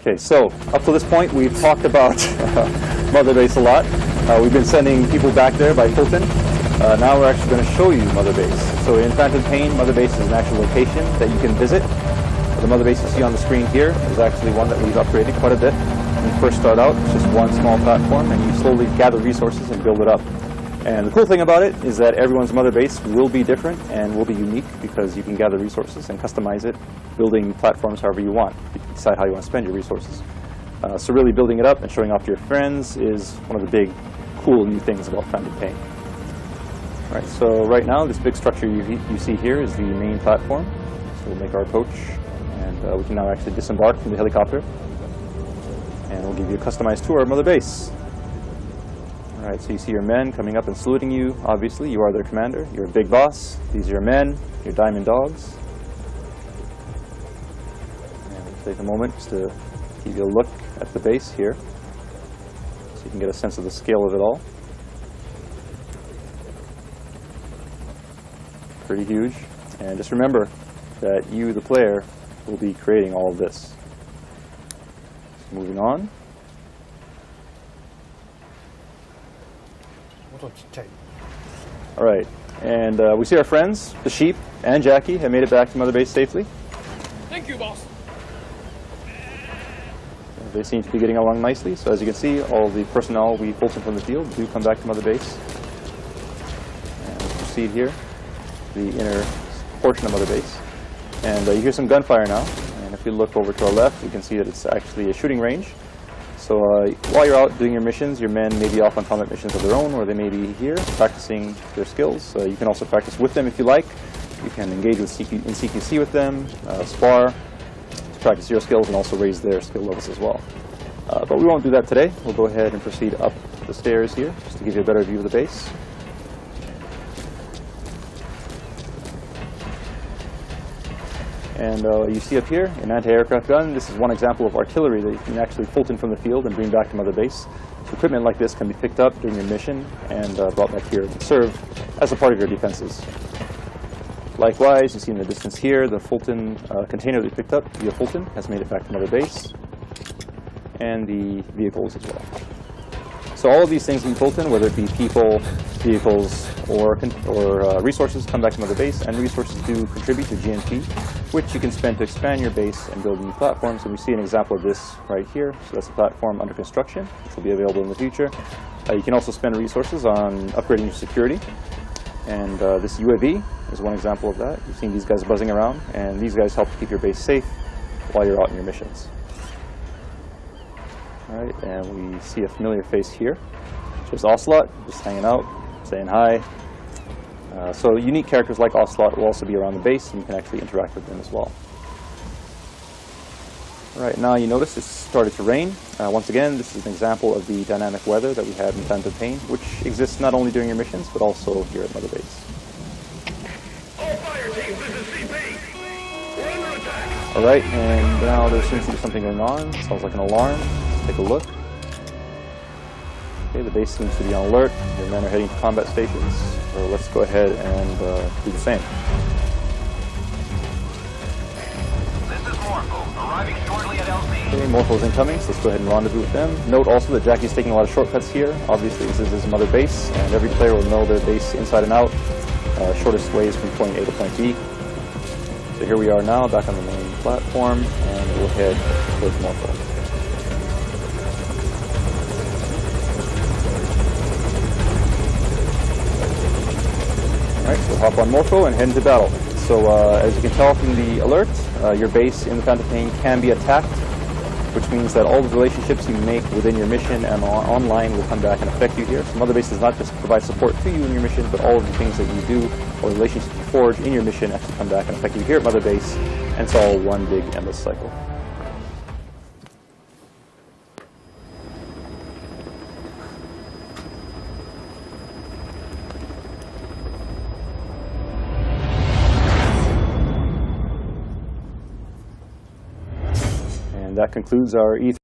Okay, so up to this point, we've talked about Mother Base a lot. We've been sending people back there by Fulton. Now we're actually going to show you Mother Base. So in Phantom Pain, Mother Base is an actual location that you can visit. The Mother Base you see on the screen here is actually one that we've upgraded quite a bit. When you first start out, it's just one small platform, and you slowly gather resources and build it up. And the cool thing about it is that everyone's Mother Base will be different and will be unique because you can gather resources and customize it, building platforms however you want. You can decide how you want to spend your resources. So really building it up and showing off to your friends is one of the big, cool new things about Phantom Pain. All right, so right now, this big structure you see here is the main platform. So we'll make our approach, and we can now actually disembark from the helicopter. And we'll give you a customized tour of Mother Base. All right, so you see your men coming up and saluting you. Obviously, you are their commander. You're a big boss. These are your men, your diamond dogs. And we'll take a moment just to give you a look at the base here, so you can get a sense of the scale of it all. Pretty huge. And just remember that you, the player, will be creating all of this. So moving on. All right, and we see our friends, the sheep and Jackie, have made it back to Mother Base safely. Thank you, boss. They seem to be getting along nicely. So as you can see, all the personnel we pulled from the field do come back to Mother Base. And we'll proceed here, the inner portion of Mother Base. And you hear some gunfire now. And if you look over to our left, you can see that it's actually a shooting range. So while you're out doing your missions, your men may be off on combat missions of their own, or they may be here practicing their skills. You can also practice with them if you like. You can engage in CQC with them, spar, to practice your skills, and also raise their skill levels as well. But we won't do that today. We'll go ahead and proceed up the stairs here, just to give you a better view of the base. And you see up here an anti-aircraft gun. This is one example of artillery that you can actually Fulton from the field and bring back to Mother Base. So equipment like this can be picked up during your mission and brought back here to serve as a part of your defenses. Likewise, you see in the distance here, the Fulton container that we picked up via Fulton has made it back to Mother Base, and the vehicles as well. So all of these things in Fulton, whether it be people, vehicles, or resources, come back to Mother Base, and resources do contribute to GNP, which you can spend to expand your base and build new platforms. And we see an example of this right here. So that's a platform under construction, which will be available in the future. You can also spend resources on upgrading your security. And this UAV is one example of that. You've seen these guys buzzing around, and these guys help to keep your base safe while you're out in your missions. All right, and we see a familiar face here. There's Ocelot, just hanging out, saying hi. So unique characters like Ocelot will also be around the base, and you can actually interact with them as well. All right, now you notice it's started to rain. Once again, this is an example of the dynamic weather that we have in Phantom Pain, which exists not only during your missions, but also here at Mother Base. All fire teams, this is CP. We're under attack. All right, and now there seems to be something going on. It sounds like an alarm. Let's take a look. Okay, the base seems to be on alert. Your men are heading to combat stations. So let's go ahead and do the same. This is Morpho, arriving shortly at LZ. Okay, Morpho's incoming, so let's go ahead and rendezvous with them. Note also that Jackie's taking a lot of shortcuts here. Obviously, this is his Mother Base, and every player will know their base inside and out. Shortest ways from point A to point B. So here we are now, back on the main platform, and we'll head towards Morpho. Alright, so hop on Morpho and head into battle. So as you can tell from the alert, your base in the Phantom Pain can be attacked, which means that all the relationships you make within your mission and online will come back and affect you here. So Mother Base does not just provide support to you in your mission, but all of the things that you do or the relationships you forge in your mission actually come back and affect you here at Mother Base, and it's all one big endless cycle. And that concludes our E3.